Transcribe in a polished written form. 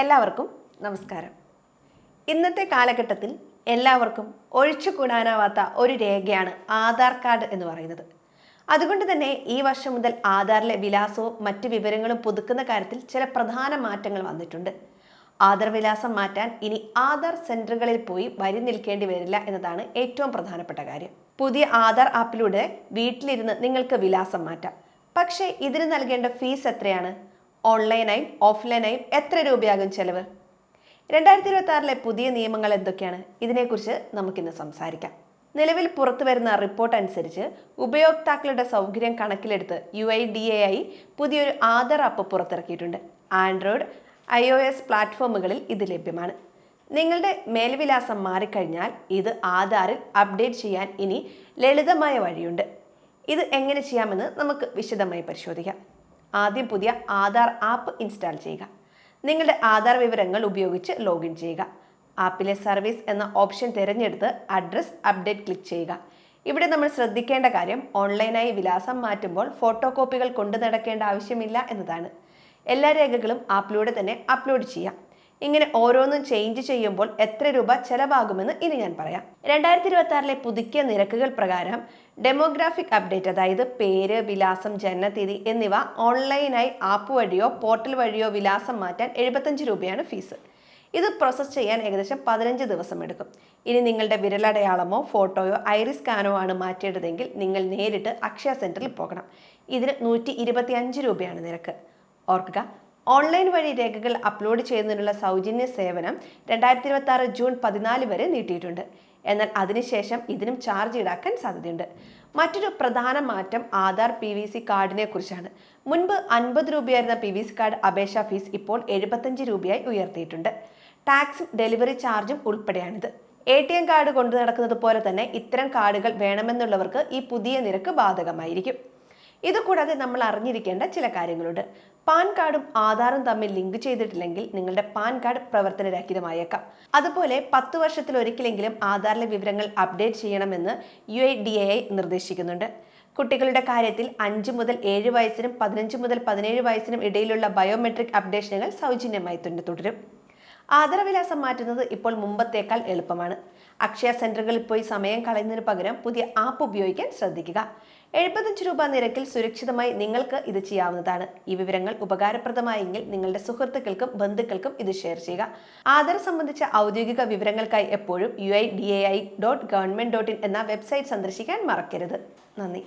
എല്ലാവർക്കും നമസ്കാരം. ഇന്നത്തെ കാലഘട്ടത്തിൽ എല്ലാവർക്കും ഒഴിച്ചുകൂടാനാവാത്ത ഒരു രേഖയാണ് ആധാർ കാർഡ് എന്ന് പറയുന്നത്. അതുകൊണ്ട് തന്നെ ഈ വർഷം മുതൽ ആധാറിലെ വിലാസവും മറ്റ് വിവരങ്ങളും പുതുക്കുന്ന കാര്യത്തിൽ ചില പ്രധാന മാറ്റങ്ങൾ വന്നിട്ടുണ്ട്. ആധാർ വിലാസം മാറ്റാൻ ഇനി ആധാർ സെന്ററുകളിൽ പോയി വരി നിൽക്കേണ്ടി വരില്ല എന്നതാണ് ഏറ്റവും പ്രധാനപ്പെട്ട കാര്യം. പുതിയ ആധാർ ആപ്പിലൂടെ വീട്ടിലിരുന്ന് നിങ്ങൾക്ക് വിലാസം മാറ്റാം. പക്ഷേ ഇതിന് നൽകേണ്ട ഫീസ് എത്രയാണ്? ഓൺലൈനായും ഓഫ്ലൈനായും എത്ര രൂപയാകും ചെലവ്? 2026 പുതിയ നിയമങ്ങൾ എന്തൊക്കെയാണ്? ഇതിനെക്കുറിച്ച് നമുക്കിന്ന് സംസാരിക്കാം. നിലവിൽ പുറത്തു വരുന്ന റിപ്പോർട്ട് അനുസരിച്ച് ഉപയോക്താക്കളുടെ സൗകര്യം കണക്കിലെടുത്ത് UIDAI പുതിയൊരു ആധാർ ആപ്പ് പുറത്തിറക്കിയിട്ടുണ്ട്. ആൻഡ്രോയിഡ്, iOS പ്ലാറ്റ്ഫോമുകളിൽ ഇത് ലഭ്യമാണ്. നിങ്ങളുടെ മേൽവിലാസം മാറിക്കഴിഞ്ഞാൽ ഇത് ആധാറിൽ അപ്ഡേറ്റ് ചെയ്യാൻ ഇനി ലളിതമായ വഴിയുണ്ട്. ഇത് എങ്ങനെ ചെയ്യാമെന്ന് നമുക്ക് വിശദമായി പരിശോധിക്കാം. ആദ്യം പുതിയ ആധാർ ആപ്പ് ഇൻസ്റ്റാൾ ചെയ്യുക. നിങ്ങളുടെ ആധാർ വിവരങ്ങൾ ഉപയോഗിച്ച് ലോഗിൻ ചെയ്യുക. ആപ്പിലെ സർവീസ് എന്ന ഓപ്ഷൻ തിരഞ്ഞെടുത്ത് അഡ്രസ് അപ്ഡേറ്റ് ക്ലിക്ക് ചെയ്യുക. ഇവിടെ നമ്മൾ ശ്രദ്ധിക്കേണ്ട കാര്യം ഓൺലൈനായി വിലാസം മാറ്റുമ്പോൾ ഫോട്ടോ കോപ്പികൾ കൊണ്ടു നടക്കേണ്ട ആവശ്യമില്ല എന്നതാണ്. എല്ലാ രേഖകളും ആപ്പിലൂടെ തന്നെ അപ്ലോഡ് ചെയ്യാം. ഇങ്ങനെ ഓരോന്നും ചേഞ്ച് ചെയ്യുമ്പോൾ എത്ര രൂപ ചെലവാകുമെന്ന് ഇനി ഞാൻ പറയാം. 2026 പുതുക്കിയ നിരക്കുകൾ പ്രകാരം ഡെമോഗ്രാഫിക് അപ്ഡേറ്റ്, അതായത് പേര്, വിലാസം, ജനനത്തീയതി എന്നിവ ഓൺലൈനായി ആപ്പ് വഴിയോ പോർട്ടൽ വഴിയോ വിലാസം മാറ്റാൻ 75 രൂപയാണ് ഫീസ്. ഇത് പ്രോസസ്സ് ചെയ്യാൻ ഏകദേശം 15 ദിവസം എടുക്കും. ഇനി നിങ്ങളുടെ വിരലടയാളമോ ഫോട്ടോയോ ഐറിസ് സ്കാനോ ആണ് മാറ്റേണ്ടതെങ്കിൽ നിങ്ങൾ നേരിട്ട് അക്ഷയ സെന്ററിൽ പോകണം. ഇതിന് 125 രൂപയാണ് നിരക്ക്. ഓർക്കുക, ഓൺലൈൻ വഴി രേഖകൾ അപ്ലോഡ് ചെയ്യുന്നതിനുള്ള സൗജന്യ സേവനം 2026 ജൂൺ 14 വരെ നീട്ടിയിട്ടുണ്ട്. എന്നാൽ അതിനുശേഷം ഇതിനും ചാർജ് ഈടാക്കാൻ സാധ്യതയുണ്ട്. മറ്റൊരു പ്രധാന മാറ്റം ആധാർ PVC കാർഡിനെ കുറിച്ചാണ്. മുൻപ് 50 രൂപയായിരുന്ന PVC കാർഡ് അപേക്ഷാ ഫീസ് ഇപ്പോൾ 75 രൂപയായി ഉയർത്തിയിട്ടുണ്ട്. ടാക്സും ഡെലിവറി ചാർജും ഉൾപ്പെടെയാണിത്. ATM കാർഡ് കൊണ്ടു നടക്കുന്നത് പോലെ തന്നെ ഇത്തരം കാർഡുകൾ വേണമെന്നുള്ളവർക്ക് ഈ പുതിയ നിരക്ക് ബാധകമായിരിക്കും. ഇതുകൂടാതെ നമ്മൾ അറിഞ്ഞിരിക്കേണ്ട ചില കാര്യങ്ങളുണ്ട്. പാൻ കാർഡും ആധാറും തമ്മിൽ ലിങ്ക് ചെയ്തിട്ടില്ലെങ്കിൽ നിങ്ങളുടെ പാൻ കാർഡ് പ്രവർത്തനരഹിതമായേക്കാം. അതുപോലെ 10 വർഷത്തിലൊരിക്കലെങ്കിലും ആധാറിലെ വിവരങ്ങൾ അപ്ഡേറ്റ് ചെയ്യണമെന്ന് UIDAI നിർദ്ദേശിക്കുന്നുണ്ട്. കുട്ടികളുടെ കാര്യത്തിൽ 5 മുതൽ 7 വയസ്സിനും 15 മുതൽ 17 വയസ്സിനും ഇടയിലുള്ള ബയോമെട്രിക് അപ്ഡേഷനുകൾ സൗജന്യമായി തന്നെ തുടരും. ആധാർ വിലാസം മാറ്റുന്നത് ഇപ്പോൾ മുമ്പത്തേക്കാൾ എളുപ്പമാണ്. അക്ഷയ സെന്ററുകളിൽ പോയി സമയം കളയുന്നതിന് പകരം പുതിയ ആപ്പ് ഉപയോഗിക്കാൻ ശ്രദ്ധിക്കുക. 75 രൂപ നിരക്കിൽ സുരക്ഷിതമായി നിങ്ങൾക്ക് ഇത് ചെയ്യാവുന്നതാണ്. ഈ വിവരങ്ങൾ ഉപകാരപ്രദമായെങ്കിൽ നിങ്ങളുടെ സുഹൃത്തുക്കൾക്കും ബന്ധുക്കൾക്കും ഇത് ഷെയർ ചെയ്യുക. ആധാർ സംബന്ധിച്ച ഔദ്യോഗിക വിവരങ്ങൾക്കായി എപ്പോഴും UIDAI.government.in എന്ന വെബ്സൈറ്റ് സന്ദർശിക്കാൻ മറക്കരുത്. നന്ദി.